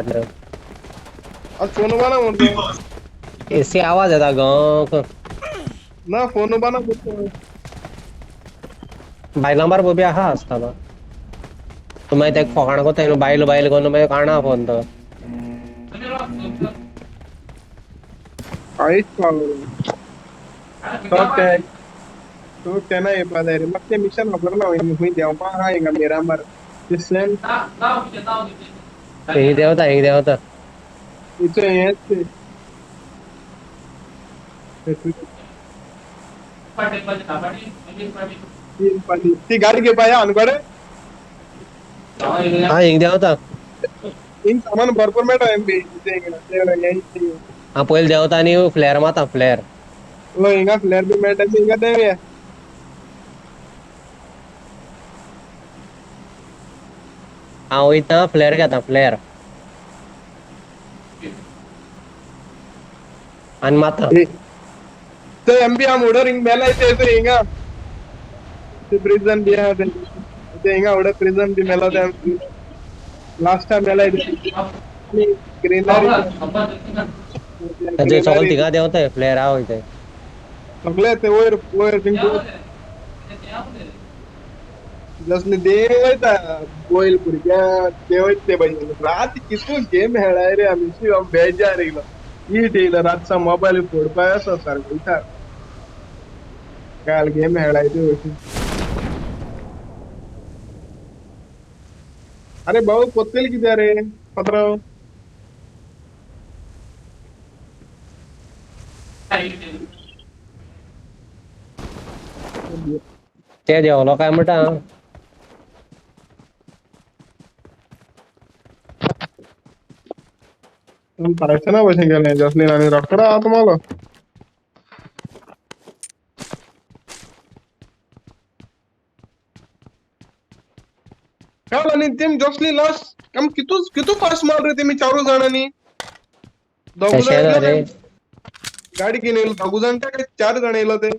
आज फोन बना म्हणतो इससे आवाज येता गाँव ना फोन बना म्हणतो बायला मार बोबी आहा असताना तुम्ही ते फोकाण को तेनो बाईल बाईल कोण मैं काना फोन तो आईच पावलो तो कहना ये पता है मत मिशन नंबर ना हुई देव पा आएगा मेरा मर जिससे यही देवता इसे ये ती गाडी घे पाया अनकडे हाँ यही देवता इन सामान भरपूर मेटा एमबी यही हाँ पहिले देवता नहीं फ्लेअर माता फ्लेअर लो इंगा फ्लेयर भी मेटा इंगा देवे हाँ वही था फ्लेअर क्या था फ्लेअर आणि माता तो एमबी हम उडर इंग मेला इथे इंगा प्रिझन बी आहे ते इंगा उडर प्रिझन बी मेला ते लास्ट टाइम मेला ग्रीनरी जो सकल तिघा देवता है फ्लेअर आओ इथे सगळे ते ओयर जसले देव येता गोयल पुरक्या देव ते बाई रात किसको गेम खेळाय रे आम्ही शिव बेजार येलो ई ठेला रातचा मोबाईल फोडपाय असो सारखं इथं काल गेम खेळाय ते अरे भाऊ पोतेल किती अरे पत्राव ते देवलो काय म्हणता करायचं ना बसून गेले जसलीन आणि रखडा तुम्हाला काय आणि तेम जसली लॉस कम कितू फास्ट मार रहे तुम्ही चारू जणांनी दोघ जण गाडी घेऊन येलो दोघ जण काय 4 जण येलो ते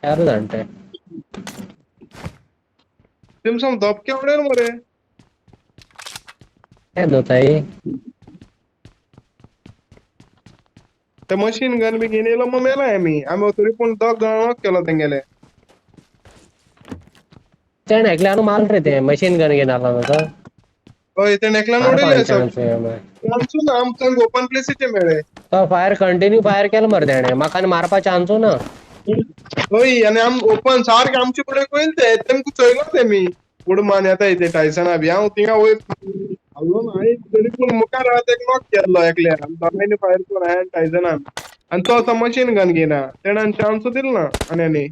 4 घंटे तुम सम धपके उडेल मरे काय दोताई ते मशीन गन बी घेऊन येलो मग मेला आम्ही तरी पण दोघ जण केलो तेंगेले तेण एकले अनु माल रे ते मशीन गन घेऊन आला होता ओय ते नेकला नोडेले सब चान्सू ना आमचं ओपन प्लेस इथे मिळे तो फायर कंटिन्यू फायर केलं मर देणे माका मारपा चान्सू ना होय आणि आम ओपन सारखे आमचे पुढे कोईल ते तेमकू चोयलो ते मी पुढे मान येता इथे टायसन अभी हांव तिंगा होय अल्लो नाही तरी पण मुखार राहत एक नॉक केलो एकले दोघांनी फायर करून आहे टायसनान आणि तो आता मशीन गन घेना तेणा चान्स दिल ना आणि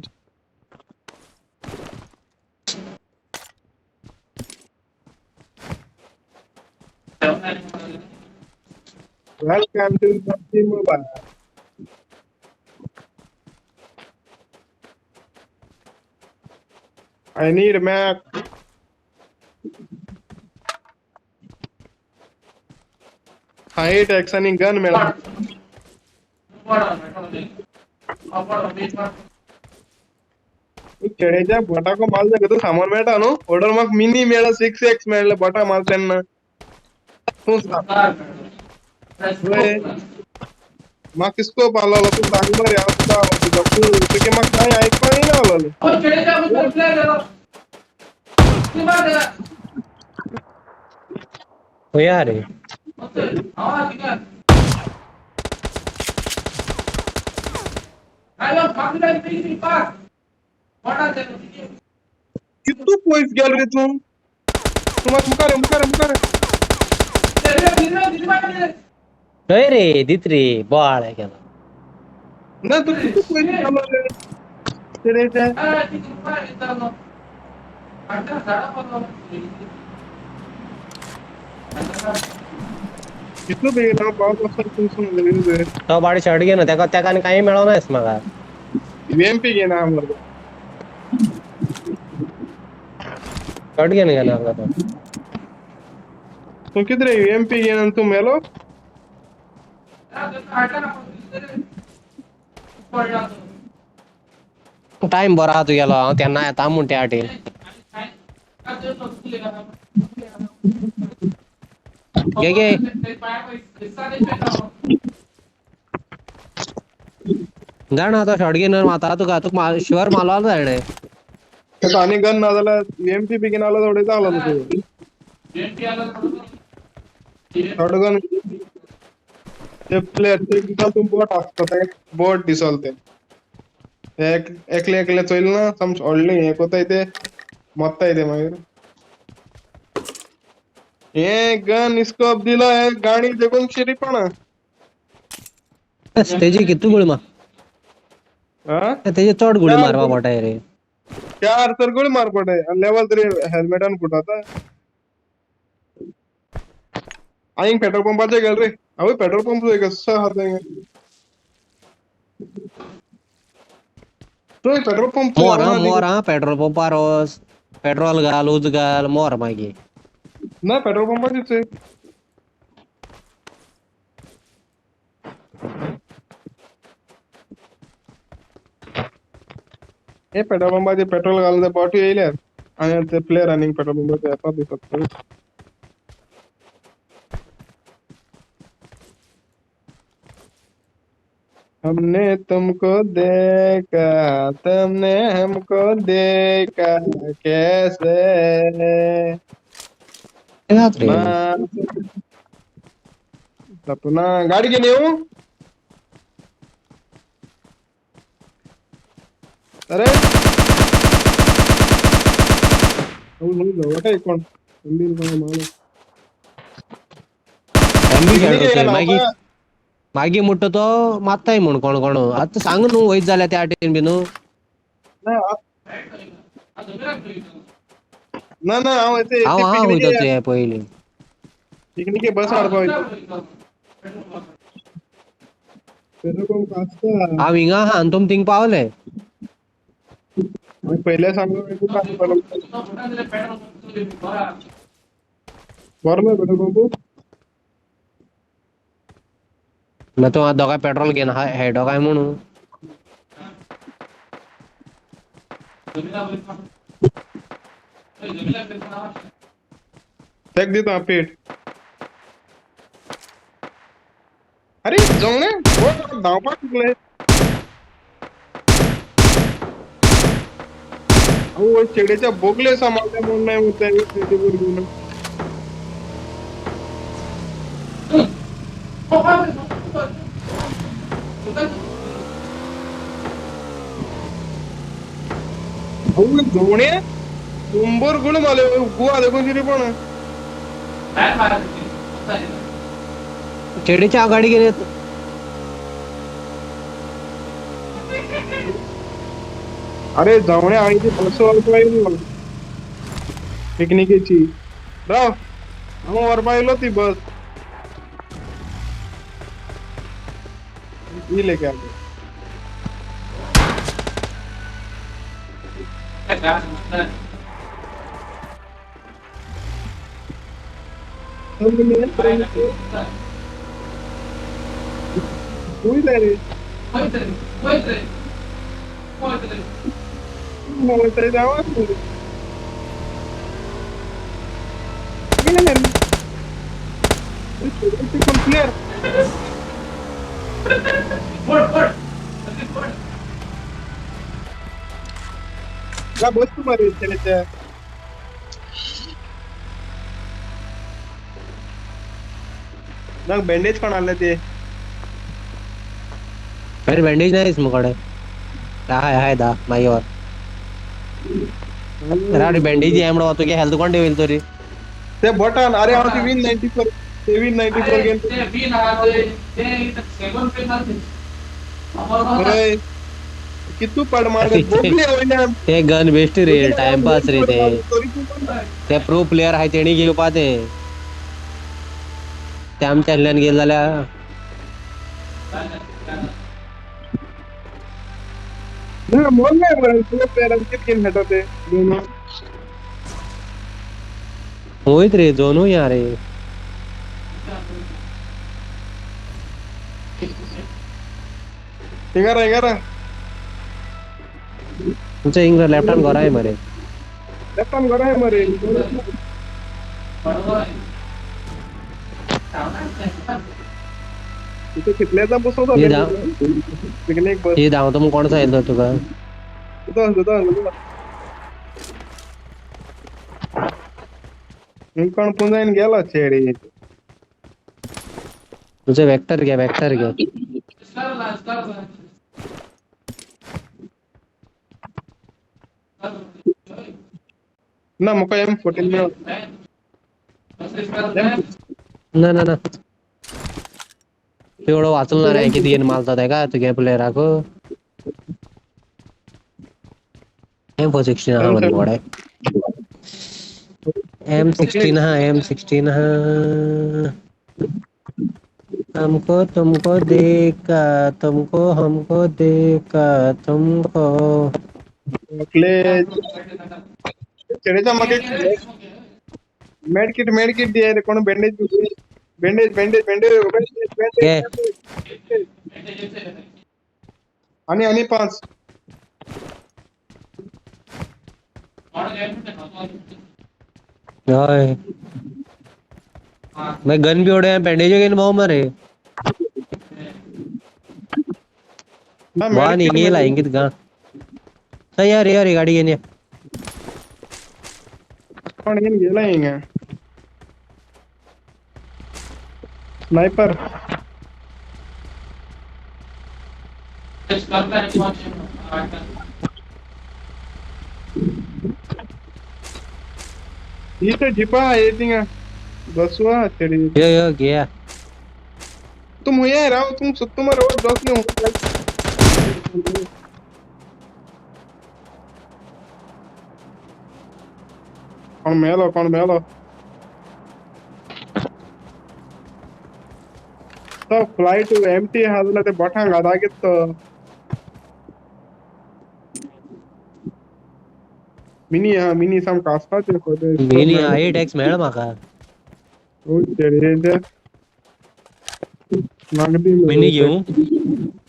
Welcome to PUBG Mobile. I need a map. Height action in gun मेला. खेळायच्या बटा को माल जागा तो सामान मेळटा न्हू ऑर्डर मग मिनी मेळा 6x मेळले बटा माल त्यांना तू माग किसको पाला तू सांग बरं यार तुझा तुझे मग काय ऐकू नाही ना आलं हो यार कितू पॉइंट गेल रे तू मुकार होय रे दित्री बाळ आहे केला ना तू कितू पॉइंट गेला रे तेरे ते कितू बेटा पाव असं तुमचं लगेच तो बाडी शर्ट घे ना त्या त्याकाने काही मिळव नाहीस मग वीएमपी घे ना आम्हाला शर्ट घे ना तो तू किधर वीएमपी घे ना तू मेलो टाइम बरा तू गेलो त्यांना येता म्हणते आठी घे जाण आता शॉर्ट घेणार आता तुका शिवर मारलो जाणे आणि गन ना जाल्यार एमपी बेगीन आला थोडे चाललो तू थोडं गन ते प्लेयर ते दिसाल तुम बोट असतो ते बोट दिसाल ते एकले एकले चोयल ना समज ऑडली हे कोताय ते मत्ताय ते मागीर हे गन स्कोप दिला हे गाणी जगून शिरी पण तेजी कितू गुळी हा तेजी चढ गुळी चार मारवा पडटाय रे चार तर गोळी मार पडे लेवल 3 हेल्मेटान फुटाता आईंग पेट्रोल पंपाचे गेल रे अवे पेट्रोल पंप कसं हात तो पेट्रोल पंप मोर हा पेट्रोल पंपार वच पेट्रोल घाल उज घाल मोर मागीर ना पेट्रोल पंपाचीच आहे हे पेट्रोल पंपाचे पेट्रोल घालून बॉटी येयल्या आणि ते प्लेयर रनिंग पेट्रोल पंपाचे येतात दिसत हमने तुमको देखा तुमने हमको देखा कैसे ना सपना गाड़ी घेऊन येऊ अरे कोण मागी मुट्ट तो मात्ताय म्हण कोण कोण आता सांग न्हू वयत जाल्या त्या टेन बीन ना ना हांव हांव वयता तुये पयली पिकनिके बस हाडपा हांव हिंगा आहा आनी तुम थिंग पावले पहिले सांगलो बरो पेट्रोल पंप ना तू दोगांय पेट्रोल घेन हेडो काय म्हणू चेक दिता पेट अरे जाऊन धावपाक शिकले अहो चेड्याच्या बोगले सांभाळल्या म्हणून नाही होत जोणे तुंबर गुण माले गुवा देखो शिरी पण चेडीच्या आघाडी गेले अरे जावणे आणि ती बस पाहिली पिकनिकेची राव वर पाहिलो ती बस इले क्या क्लियर बस तुम्हारी बँडेज पण आलं ते अरे बँडेज नाहीस मुकडे हाय दा माईवर अरे बँडेज आहे म्हणून तुझे हेल्थ कोण ठेवेल तरी ते बटन अरे आमची विन 94 ते विन 94 गेम अरे कितू पड मारले बोगले होईना ते गन बेस्ट रे टाइम पास रे ते प्रो प्लेयर आहे तेणी घेवपा ते आमच्या हल्ल्यान गेल जाल्यार ना मोल नाही बरं प्रो प्लेयर किती गेम खेळतात ते होईत रे दोनों यार रे इंगारा तुमचं इंग्र लेफ्ट हँड गोरा आहे मरे लेफ्ट हँड गोरा आहे मरे तिथे कितल्याचा बसवतो ये जाऊ पिकनिक बस ये जाऊ तुम कोणचा येतो तुका इंकण पुंजाईन गेला छेडी तुझे वेक्टर घ्या ना मुका M14 में ना ना ना एवढं वाचलणार आहे किती गेन मालतात आहे का तुझ्या प्लेयर राखो M416 हा मध्ये गोड आहे M16 हा M16 हा हमको तुमको देखा तुमको हमको देखा तुमको એટલે ચડેજા મગે મેડ કિટ દિયા રે કોણ બેન્ડેજ के आणि 5 होय मैं गन भी उड़े बैंडेज गेन भाऊ मारे ना वाह नहीं गेला इंगित गा सही यार गाडी घेणे पण येन गेला हिंग स्नाइपर ये तो जिपा ये तिंगा बसवा चढ़ी यो गया तुम हुए राव तुम सुत्तुम रोड बस में कौन मेलो तो फ्लाइट एम्प्टी हाजला ते बठांग आदागित मिनी सम कास्ता ते मिनी 8x मॅडम माका ओ चढ़ी नागदी मिनी घेऊ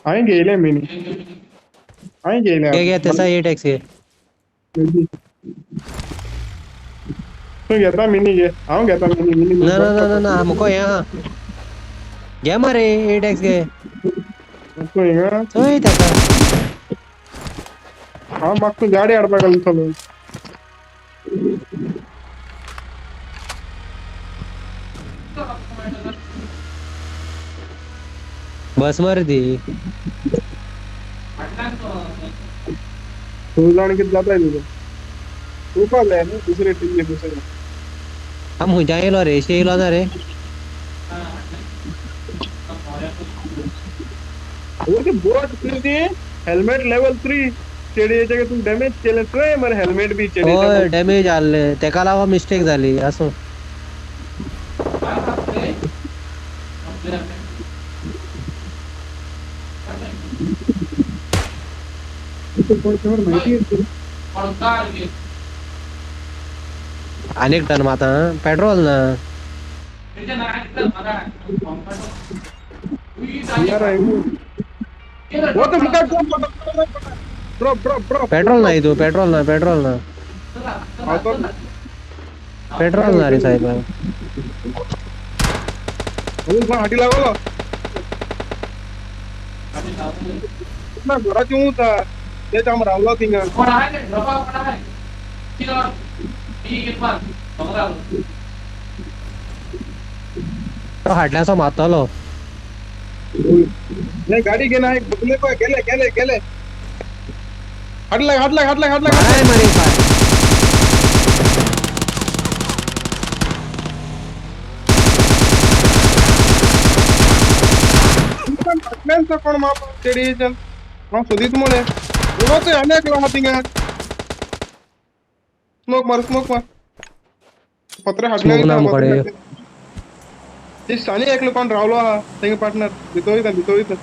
आएंगे मिनी क्या तसा 8x है तू घेता मिनी घे हांव घेता मिनी ना हमको यहाँ घ्या मारे 8x घे तू हिंगा होय त्याचा हां मग तू गाडी आडपा कलतो बस मार दी तू जान कित जाता है तू का ले ना दूसरे टीम के दूसरे हम हो जाएलो रे शेलो ना रे वो के बोट फिर दी हेलमेट लेवल 3 चेडी याच्या तू डॅमेज केलं तोय मर हेल्मेट बी चेडी होय डॅमेज आले त्याका लावा मिस्टेक झाली असं अनेक टन माता पेट्रोल ना वो तो मुका ड्रॉप पेट्रोल नाही तू पेट्रोल ना पेट्रोल ना रे साहेब हाटी लागलो ना घराची होता त्याच्या आम रावला तिंगा तो हाडल्याचा मातालो नाही गाडी घे ना एक बदले को गेले हाटला काय मारे काय हाटल्यांचा कोण माप चेडी चल मग सुधीत मोले उडो तो अनेक ला हातिंगा स्मोक मार पत्रे हाटल्या स्मोक नाम कडे ते सानी एक लोकांन रावलो हा तेंगे पार्टनर भितो इथं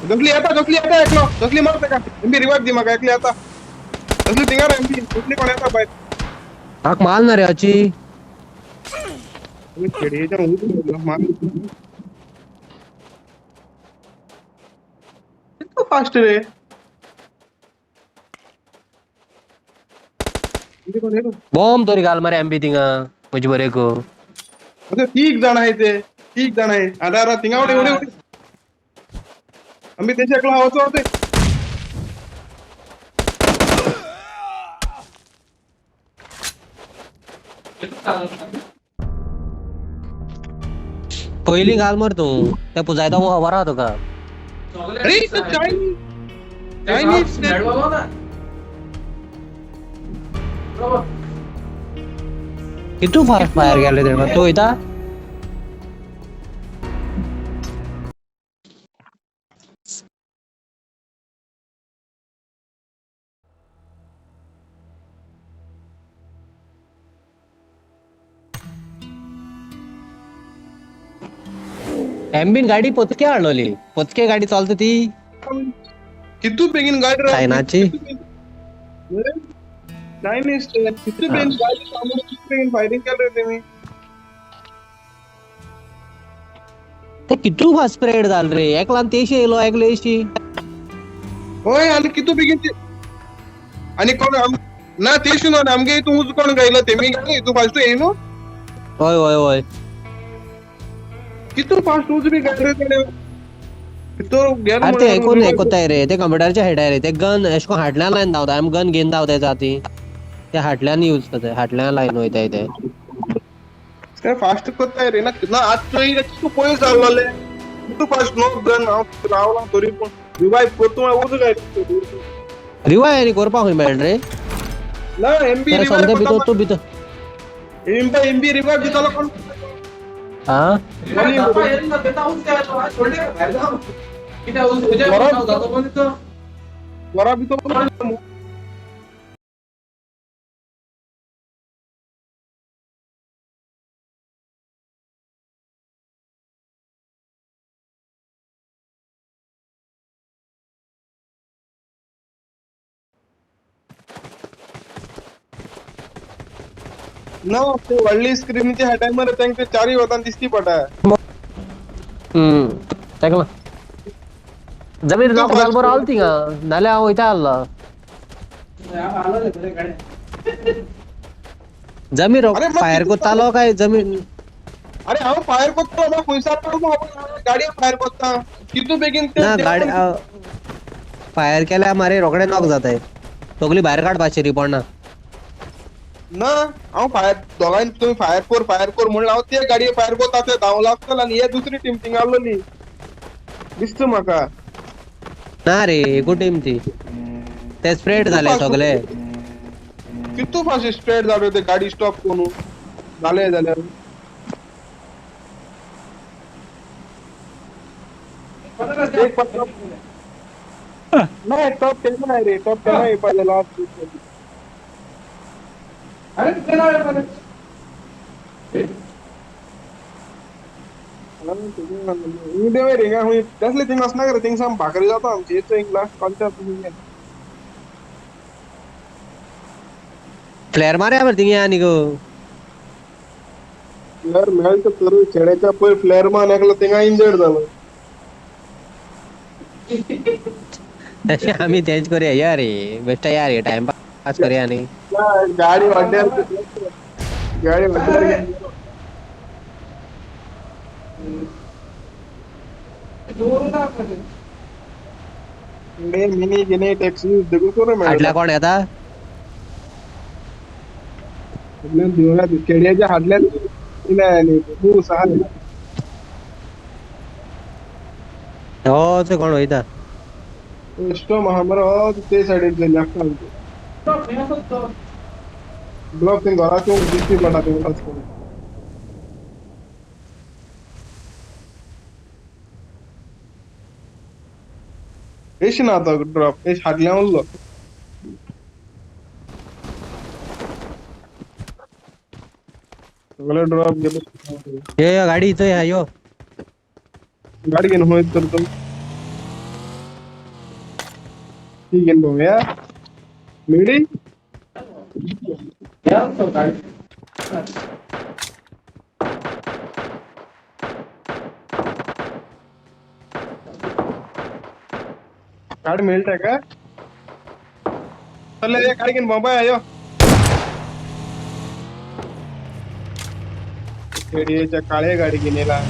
जसली येता एकलो जसली मारते का एमबी रिवाइव दी माका एकली आता जसली तिंगार एमबी जसली कोण येता बाय हाक माल ना रे अची खेडीच्या मुंगी मार कितना फास्ट रे बॉम्ब तरी घाल मरे एमबी थिंगा मुझे बरे को ठीक जण आहे ते ठीक जण आहे अरे थिंगा उडी उडी उडी आम्ही त्याच्या एकला हवं होते पहिली घाल मर तू त्या पुजायचा वो हवा राहतो का अरे चायनीज चायनीज किती फास्ट फायर गेले तेव्हा तो इथं एमबीन गाडी पोचके आणली पोचके गाडी चालते ती किती बेगीन गाडी राहते चायनाची चायनीज किती बेगीन गाडी सामोर किती बेगीन फायरिंग केलं रे मी ते किती फास्ट स्प्रेड झालं रे एकला तेशी येलो ऐकलेशी होय आणि किती बेगीन ते आणि कोण ना ते शुनो आमगे तू उज कोण गायला ते मी गाय तू फास्ट येईनो होय होय होय किती फास्ट उज बी गाडी रे तेने तो गेर अरे ते ऐकून ऐकताय रे ते कम्प्युटरच्या हेड आहे रे ते गन एशको हाटल्या लाईन धावता आम गन घेऊन धावताय जाती ते हाटल्यान यूज करताय हाटल्यान लाईन होईताय ते ते फास्ट करताय रे ना आज तो ही तू पोलीस झाले तू फास्ट नो गन रावला तरी पण रिवाइव करतो उज गाय रिवाय आणि कोरपा होई मेळ रे ना एमबी तर समजा बितो तू बितो एमबी रिवाइव दिताला कोण हा वरा भी तो ना ते वडली स्क्रीनच्या ह्या टाइमर त्यांचे चारही होता दिसती पटा तेकला जमीन नॉक झाल बरं आलती का नाल्या होईता आला जमीन अरे मग फायर को किती तालो काय जमीन अरे हांव फायर करतो ना पैसा पडतो गाडी फायर करता कितू बेगीन ते ना गाडी फायर केल्या मारे रोकडे नॉक जात आहे तोगली बाहेर काढपाची रिपोर्ट ना ना हांव फायर दोघांनी तुम्ही फायर कर म्हणून हांव ते गाडये फायर करता ते धांवला आसतलो आणि हे दुसरी टीम थिंग आसलोली दिसता म्हाका ना रे एकू टीम ती ते स्प्रेड झाले सगळे कितू फास्ट स्प्रेड जालो ते गाडी स्टॉप करून झाले जाल्यार एक पत्र नाही टॉप 10 नाही रे टॉप 10 आहे पहिले लास्ट अरे किती नाव आहे पण देवे रे का त्यासले थिंग असणार रे थिंग सम भाकरी जातो आमची येतो एक लास्ट कॉन्सेप्ट तुम्ही फ्लेअर मारे आवर तिंगे आणि गो फ्लेअर मिळाल तर करू खेड्याच्या पै फ्लेअर मान एकला थिंगा इंजर्ड झालं तसे आम्ही तेच करूया यार रे बेस्ट यार हे टाइम पास करूया आणि गाडी वाड्यावर मिनी गिनी टॅक्सी देखो करू हाटल्या कोण येता खेड्याच्या हाडल्यात तू सहा हो ते कोण होईता एस्टो महामरा ते साइड लेफ्ट ब्लॉक थिंग घरा क्यों दिसती पड़ा ते उसको एश ना आता ड्रॉप एश हाडल्या उरलो सगळे ड्रॉप गेलो ये गाडी इथं या यो गाडी घेऊन होईत तर तुम ठीक आहे बघूया मिडी गाडी मिळते का चल गाडी घेऊन बाबा आयो शेडीच्या काळ्या गाडी गेलेला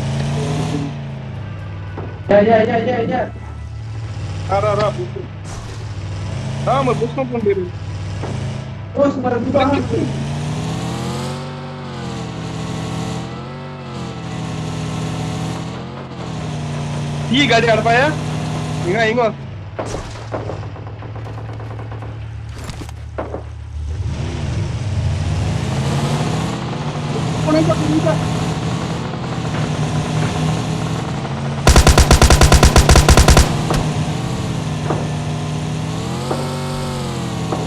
हा मग पुष्ण पण दे रे. ಈ ಗಾಡಿ ಆಡ್ಪಾಯ ಹಿಂಗ ಹಿಂಗ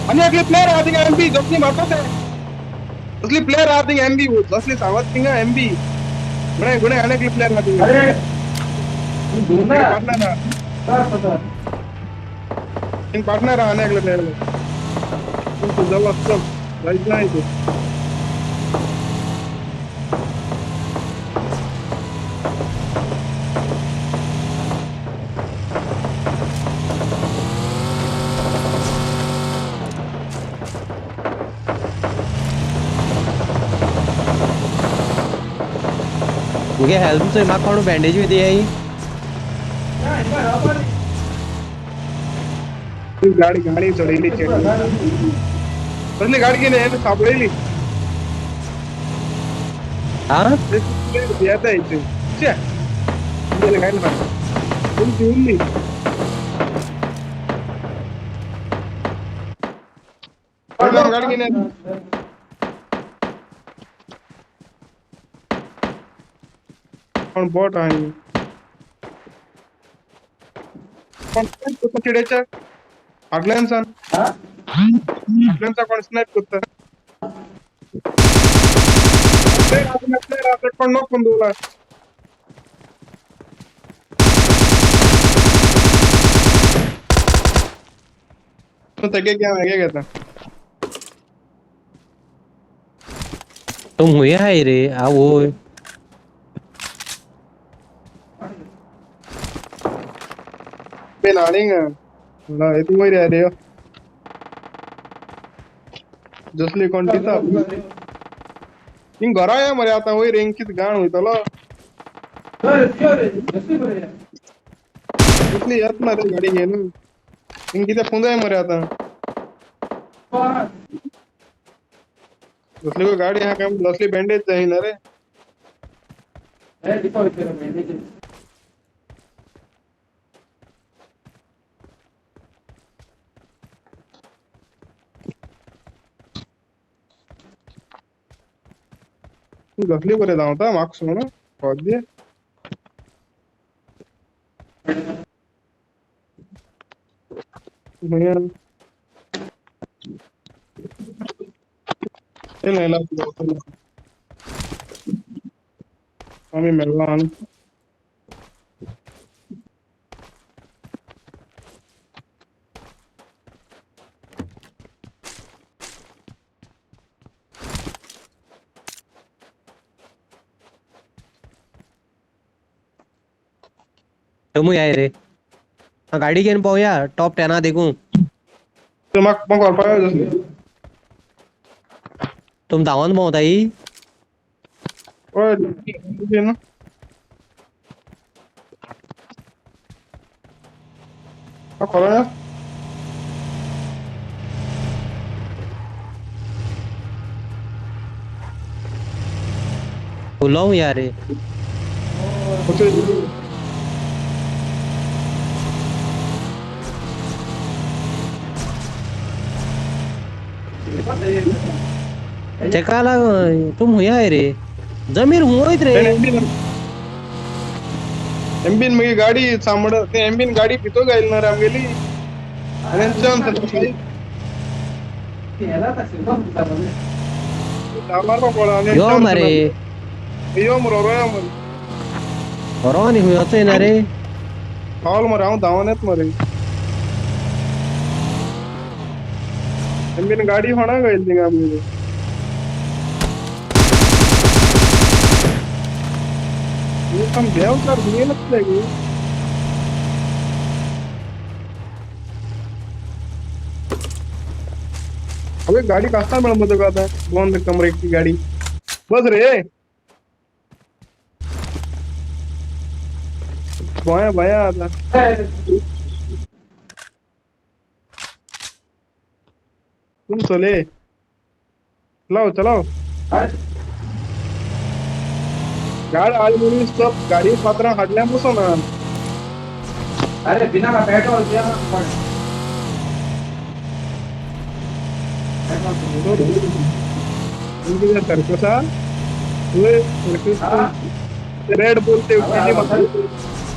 आणि आपले प्लेयर आहात का एमबी जसली मारतात असली प्लेयर आहात का एमबी जसली सावत किंग एमबी गुणे गुणे अनेक प्लेयर आहात पार्टनर अनेक प्लेयर जवळ असतो जायचं नाही ते मुझे हेल्प से मां कौन बैंडेज भी दिया ही गाडी गाडी चढली कसली गाडी गेली आहे सापडेली हाँ येता येते काय ना तुमची गाडी गेली पण बोट आहे पण चिड्याच्या आगल्यांचा कोण स्नॅप करता पण नको पण दोला क्या घेता तुम हुए है रे आ वो पेनाळिंग ना हे तू वैर रे जसली कोणती तर हिंग घरा या मरे आता वैर इंकित गाण होईतलो इतली येत ना रे गाडी घेऊन इंकित फुंदा आहे मरे आता जसली को गाडी हा काम जसली बँडेज जाई ना रे गसली बरे धावता मार्क्स म्हणून पौधे आम्ही मेलला तुम ही आए रे हाँ गाड़ी के पाऊया टॉप 10 देखूं तो मग और पाया जसली तुम धावन बहुत आई ओए ना आ करो यार बुलाऊं यार रे चकाला तुम हुया है रे जमीर हुईत रे एमबीन मग गाडी सांभाळ ते एमबीन गाडी पितो गाईल ना राम गेली आणि यो मरे यो मरो रोया मरे रोनी हुई होते ना रे हॉल मरे आऊं धावण्यात मरे एमबीन गाडी होणार गाईल ती काम गेली ये हम देव कर दिए लगता है अबे गाड़ी कसा मिळत का आता दोन कमरे की गाडी बस रे भया भया आता तुम चले चलाओ चलाओ गाड़ी आज मुझे सब गाड़ी पात्रा हटल्या बसो ना अरे बिना का पेट्रोल दिया ना उनके लिए सर्कस आ वो सर्कस रेड बोलते उसके लिए मतलब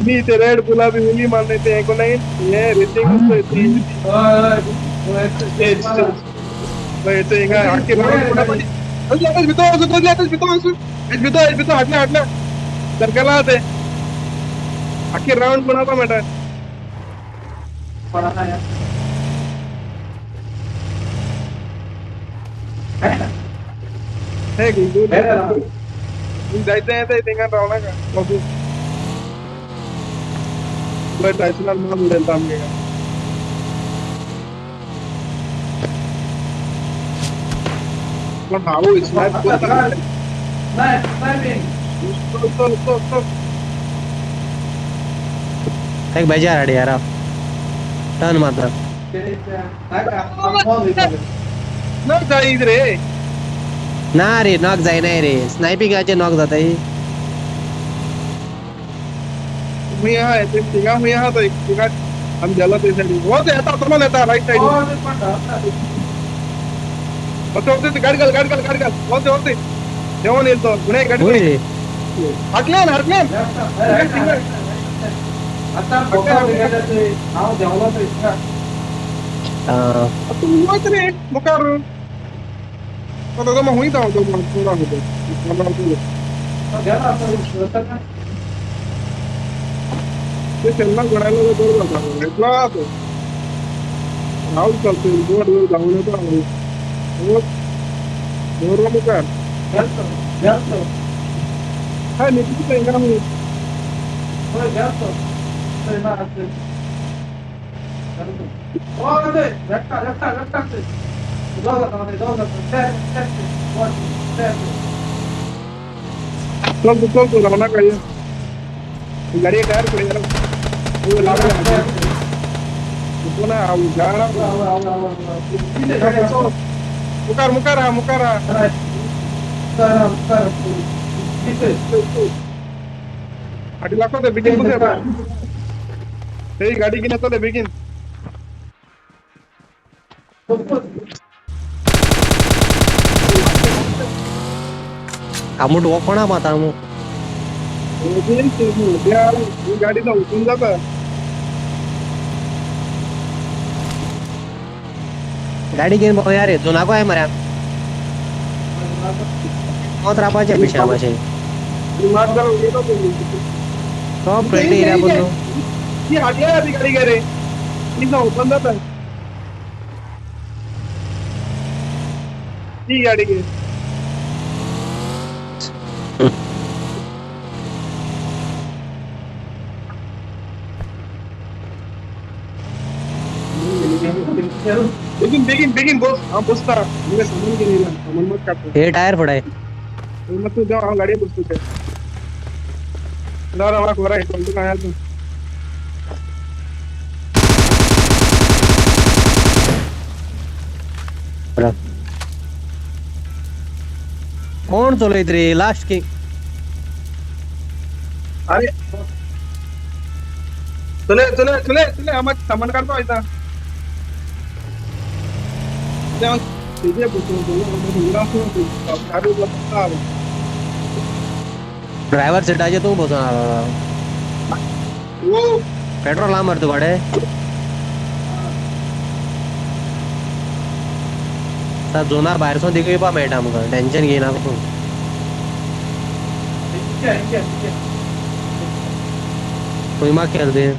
नहीं ते रेड बुला भी उली मारने ते को नहीं ये रेसिंग तो ये इंगा आके राउंड पुन्हा पण अरे बितो हटल्या सर्कल आते आके राउंड बनाता बेटा हे गुडू जायचं आहे ते इंगा रावणा का बघू बट टायसनल मार उडेल तांबेगा पण हाऊ स्नाइप बोलता तो एक बेजार आड़ी यार टर्न मात्र ना जाई रे ना रे नॉक जाय नाही रे स्नायपिंग आचे नॉक जाता ही मी आहे ते तिघा मी हा तो एक तिघा हम जला ते साइड वो ते आता तुम्हाला येता राइट साइड होते गाडी घाल होते जेवण येतो गुन्हे गाडी होय रे हटले आता बोका बिगाडते नाव देवला तर इतका तू होत रे मुकार तो मग होईता तो पूरा होतो गेला असं ते त्यांना गडायला बरोबर जातो इतला तो राहुल चालतो बोर्ड जाऊन येतो बोर्ड मुकार गेलतो काय निघतो काय ना मी होय गेलतो तर ना असते ओ रे रट्टा दोघं चल रावणा काय गाडी टायर पडे जरा वो लागला पुन्हा गाडा मुकार आधी लागतो ते बिगिन कुठे ते गाडी घेऊन येतो बिगिन आमुट वकोणा माता मु गाडीचा उठून जात गाडी घेऊन बघ यार जुना को आहे मऱ्या मत रापाचे पिशा माशे तो प्लेट एरिया बोलतो ती आली आहे ती गाडी घे ती ओपन जात ती गाडी घे begin bos हम बसता मेरे सामान के नहीं सामान मत काट हे टायर पडाय मत तू जाओ गाड़ी बस तू ना रहा को रहा है तो कहां तू कोण चलयत रे लास्ट की अरे चले हम सामान काढतो ऐसा तिथे ड्रायव्हर सीटाचे तू बसून वो पेट्रोल लांब मारतो गाडे जोनार भायरसून देखूय मेळटा आमकां टेन्शन घेयना तूं खंय माग केलें तें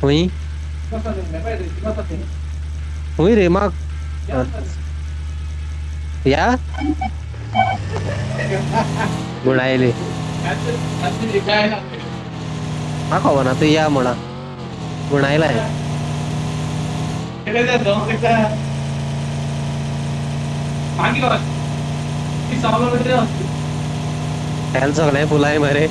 खंय खंय रे माग या गुणायले म्हाका खबर ना तूं या म्हणा गुणायला हेल्थ सगळे फुलाय मरे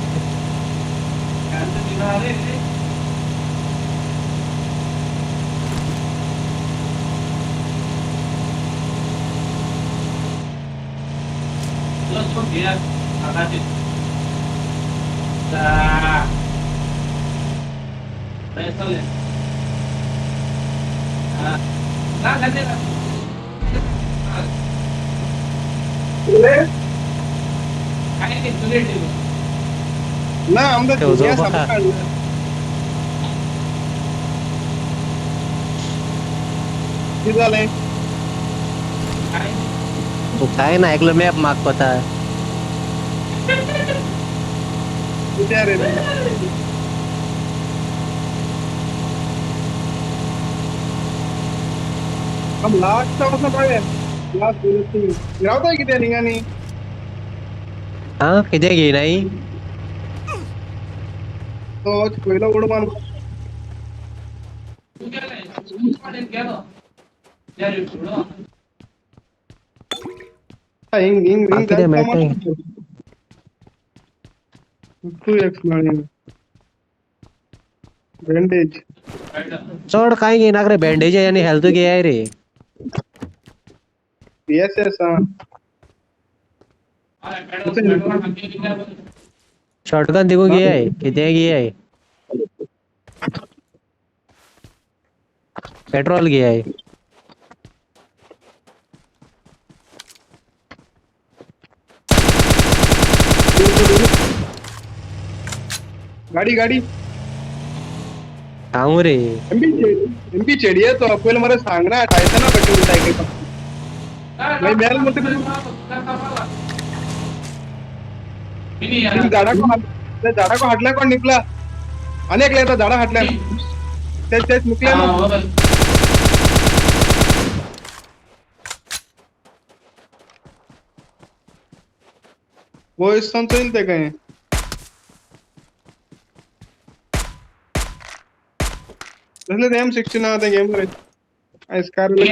ना आमदा ठेवतो दुनिया बघा. सांभाळलं किती झालंय तू काय ना ऐकलं मॅप मागपता किती आहे रे हम लास्ट वाजता पाहिजे लास्ट राहतोय किती आहे निघानी हा किती घे नाही तो पहिला उडमान हिंग हिंग हिंग किती मॅट आहे तू एक बँडेज चढ काय घेणार रे बँडेज आहे आणि हेल्थ घे आहे रे येस येस हा शॉर्टगन दिगू घे आहे किती घे आहे पेट्रोल घे आहे गाडी गाडी सांगू रे एमपी चेड़ी है तो पहले मेरे सांग ना टाइसन ना पेट्रोल साइकिल पर मैं मेरे मोटे झाडा को हटला कोण निघला अनेक लेता झाडा हटल्या तेच तेच निघल्या ना वो इस सन चलते कहीं जसले ते M16 ना ते गेम रे इस कार में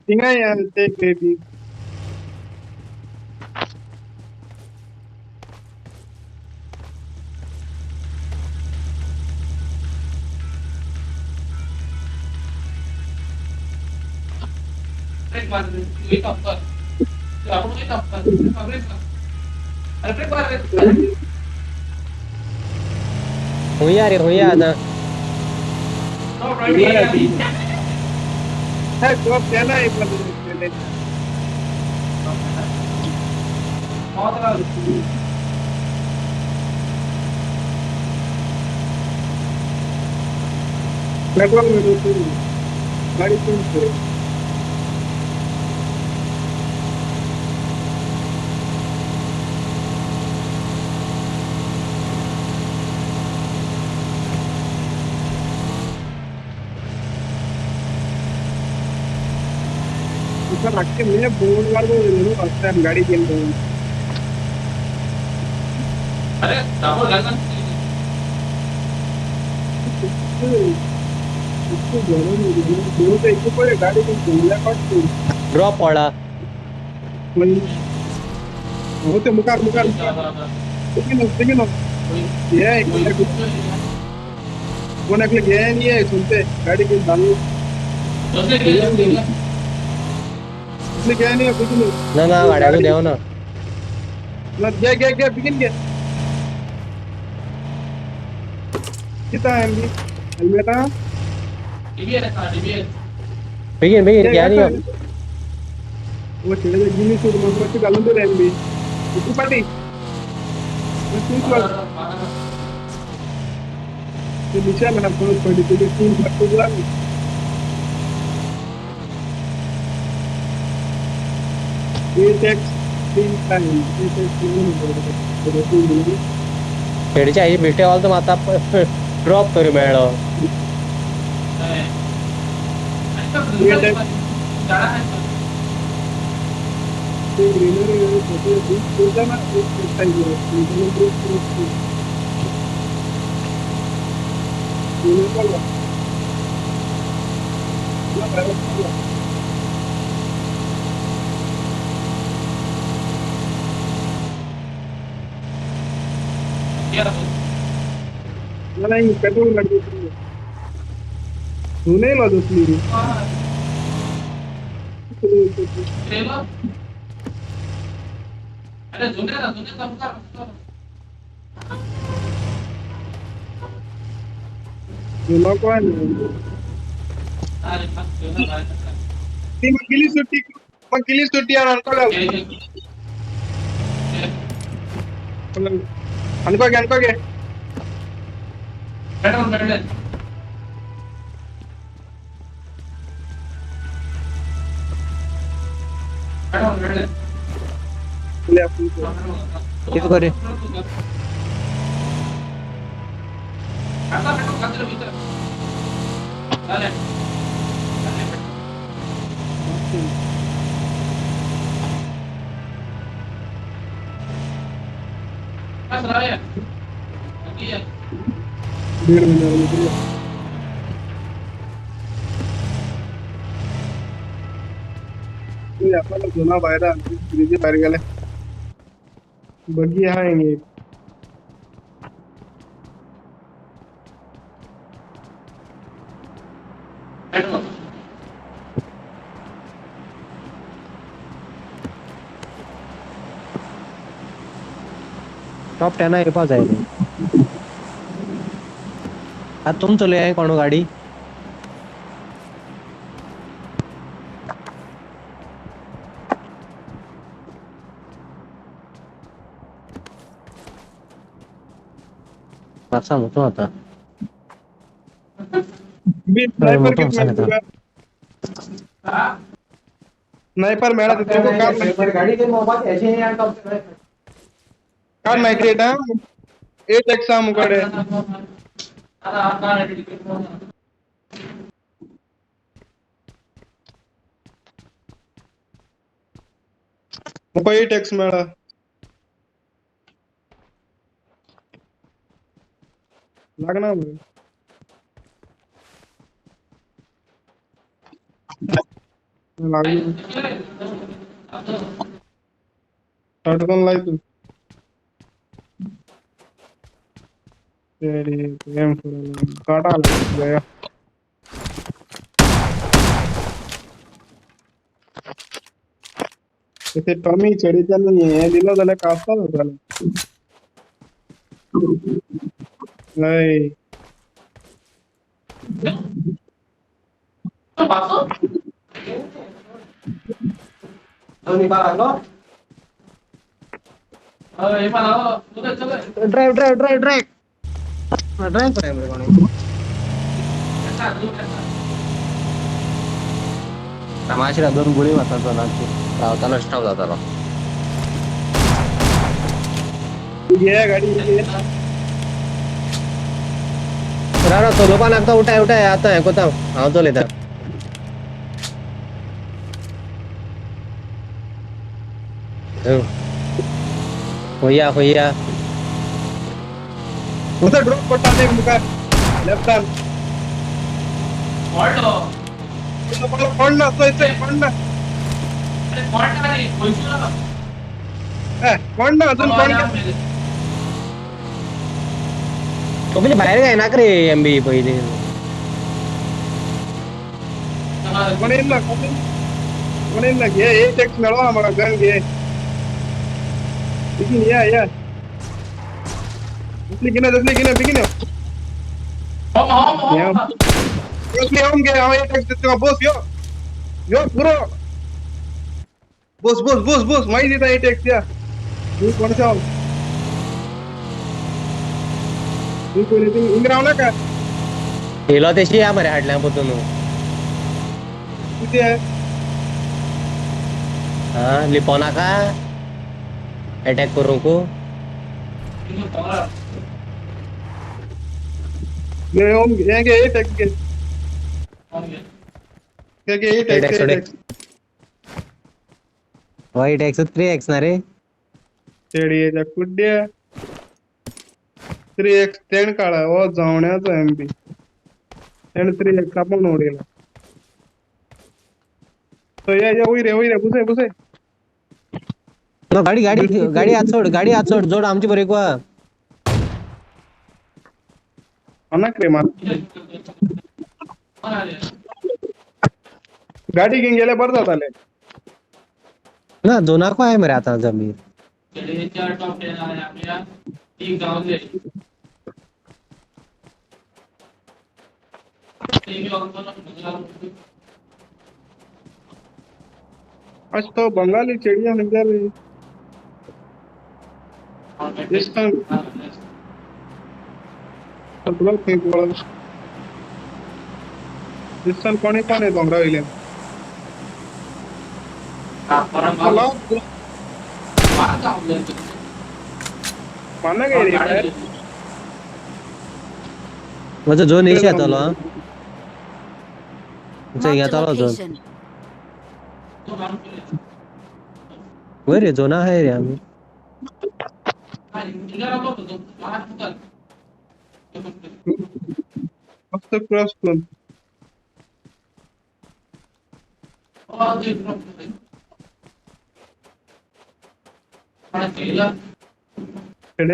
tinga यार ते बेबी हुई आता है तो पहला एक मतलब पेट्रोल में तो गाड़ी सुन रखते मैं बोर्ड वाले को जरूर फर्स्ट टाइम गाड़ी गेम को अरे डबल गन इसको जरूर दो तो एक पर गाड़ी को घूमला काट ड्रॉप पडा होते मुकार मुकार लेकिन ये कोण अगले गया नहीं है सुनते गाड़ी के डालो इसलिए गया नहीं है कुछ नहीं ना गाड्याला देव ना गया बिगिन गया कितना है एमबी हेलमेट है बिगिन क्या नहीं वो चले गिनी सूट मस्त घालून दे एमबी तू पाटी ते नीचे मला परत पडली तुझे तीन फटको लागले ये टॅक्स तीन टाइम ये टॅक्स म्हणून खेडच्या आई भेटे वाल तर आता ड्रॉप करू मेळो ये टॅक्स ते ग्रीनरी होते दूसरा ना एक टाइम ये नाही पेट्रोल गाडी तू नाही ला दुसरी अरे जुने समजा तू नको आहे ना. अरे मग ती मग गेली सुट्टी आणि अनकोगे पेट्रोल पेट्रोल किती करे दीड महिन्यावर आपल्याला जुना बाहेर फ्रीज बाहेर गेलाय बघी आहे टॉप 10 आहे पास आहे आज तुम चले आए कौन गाड़ी पासा मोठो होता स्नाइपर कितना स्नाइपर मेरा तो तेरे को गाड़ी के मोबाइल ऐसे ही यार टॉप पे कार नाही क्रिएट हा 8x मुकडे मुको 8x मेळा लागना लागली अडकून लाई तू तेरी एम काटा गया इथे टॉमी चढीचा नाही दिला झाला कापता होता नाही drive drive drive drive drive कराय मेरे कोणी तमाशा दोन गोळी वाचतात ना रावताना स्टॉप जाताना ये गाड़ी राणा तो लोकांना आता उठाय उठाय आता है कोता हां तो लेता होया होया उसे ड्रॉप पटाने मुका लेफ्ट हैंड पडना तो इथे पडना पडना अजून पडना तो पहिले बाहेर काय ना करे एमबी पहिले कोणीला घे 8x मिळवा मला गन घे बिगिन या दुसरी बिगिन हम घे हम 8x देतो बॉस यो पुरो बॉस माहिती देता 8x या तू कोणचा तू कोणी इंग्राव ना का हेलो तेशी या मरे हाडल्याबद्दल किती आहे हाँ लिपोना का अटैक करूँ को ये हम ये 8x के 8x वाइट एक्स 3x ना रे तेडीच्या कुड्या 3x 10 काढा ओ जावण्याचा एमपी आणि 3x आपण ओढेला तो या उई रे बुसे गाडी हात सोड जोड आमची बरेक वा अनाक रे मान गाडी घेऊन गेल्या बरं जाताले ना दोनाको आहे मरे आता जमीन आज तो बंगाली चिड़िया नजर इसका तुला फेक बोला जिसन कोणी कोण आहे डोंगरा विले मला माना गई रे यार म्हणजे जो नाही येतालो हा Marked a येतालो जो location. वय रे जोना आहे रे आम्ही मस्त क्रॉस करून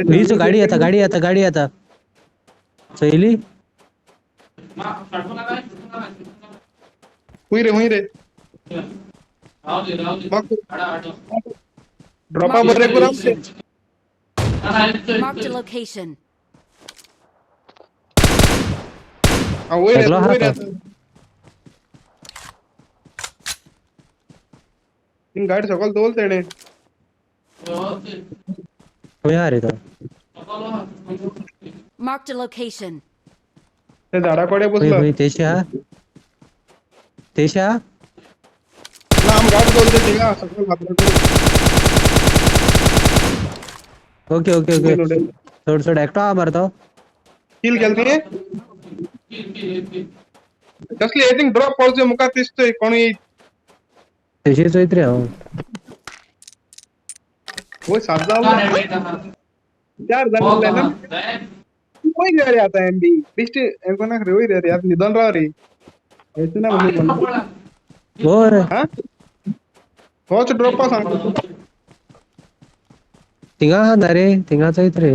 वीस गाडी आता सैली हुई रे ड्रॉपा बरे पुरा Marked a location. हुई रे अगला हाथ इन गाडी सकल दोल तेने मी आ रे तो Marked a location. ते झाडाकडे होय बसलं होय तेशा लांब गाडी बोलते ठीक आहे सकल भाकरे ओके सोड एकटा मारतो किल गेलती कसली आई थिंक ड्रॉप पॉज मुका दिसतोय कोणी तेशीच होईत रे हो होय सात चार झाले ना होई रे आता एमबी बिस्ट कोणा रे होई रे यात निधन राव रे ऐसे ना म्हणजे बोर हा होच ड्रॉप सांगतो तिंगा हा ना रे तिंगाच होईत रे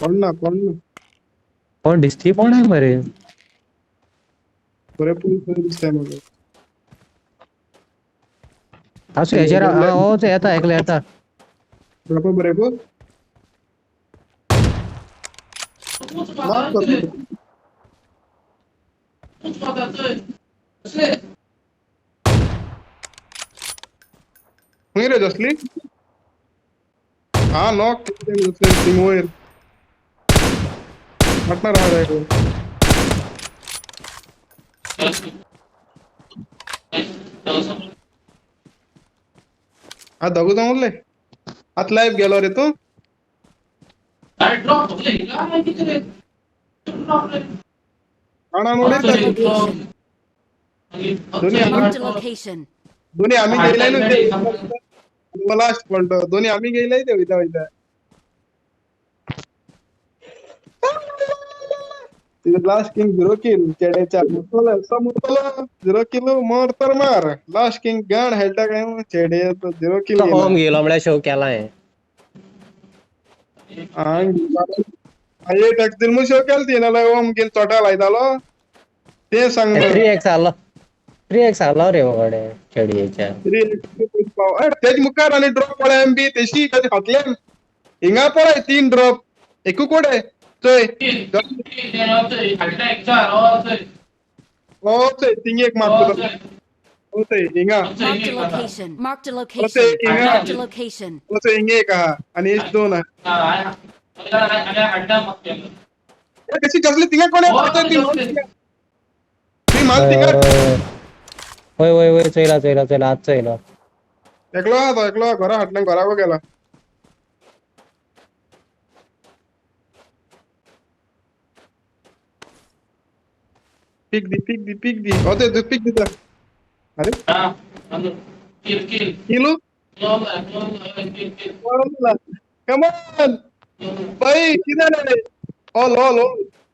कोण कोण दिसती कोण आहे मरे पुरे दिसतंय मला असू याच्या हो ते येता ऐकलं येता ड्रॉप ब्रेक माफ कर हुई रे जसली हाँ नॉक टीम होयर पटना रहा जाएगा हा दगू जाऊन आत लाईव्ह गेलो रे तू आणा Marked a नोडी location. Marked a location. दोन्ही आम्ही गेलाय ना ते लास्ट पॉइंट दोन्ही आम्ही गेलाय ते होईता लास्ट किंग 0 किल चेड्याच्या मुतला 0 किल मार तर मार लास्ट किंग गण हेल्टा काय चेडे 0 किल होम गेलो म्हणल्या शो केलाय अये टॅक्स दिल मुशो केलती ना लय ओम गेल चोटा लायतालो ते सांग 3x आला रे वगडे चढीच्या तेज मुखार आणि ड्रॉप पडे एमबी तेशी कधी हातले हिंगा पडे 3 ड्रॉप एकू कोडे तोय ओ ते तिंग एक मारतो ओ ते हिंगा Marked a location. Marked a Okay, location. Inga. Marked a location. ओ ते हिंगे का आणि एच दोन कशी कसली तिंगा कोण ती माल तिंगा होय चला आज चला एकलो घरा हाटल्या घरावर गेला पिक दी होते तू पिक दिता अरे किलो कम ऑन भाई किधर है ऑल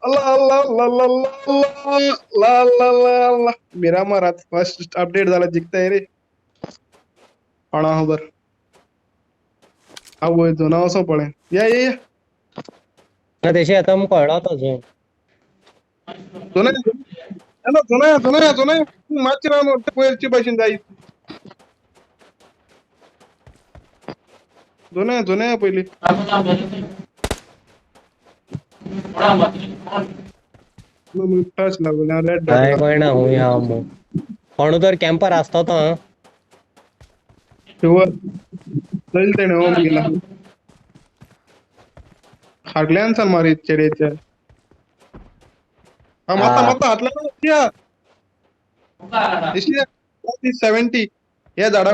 अल्लाह अल्लाह अल्लाह अल्लाह अल्लाह अल्लाह अल्लाह मेरा मारा फर्स्ट अपडेट झाला जिंकताय रे आणा खबर आवो येतो ना असो पळे या तेशी येता आमकां कळना ताजो जोना मातशें रावन पयरची भाशेन जाय जोना पयली टच लागून रेड काय डॉट कळना खूंय हा मग कोण तर कॅम्पर आसता तो हा शुअर चल तेणे होम गेला फाटल्यान सान मारीत चेडयेच्या माता हातल्या 70 हे झाडा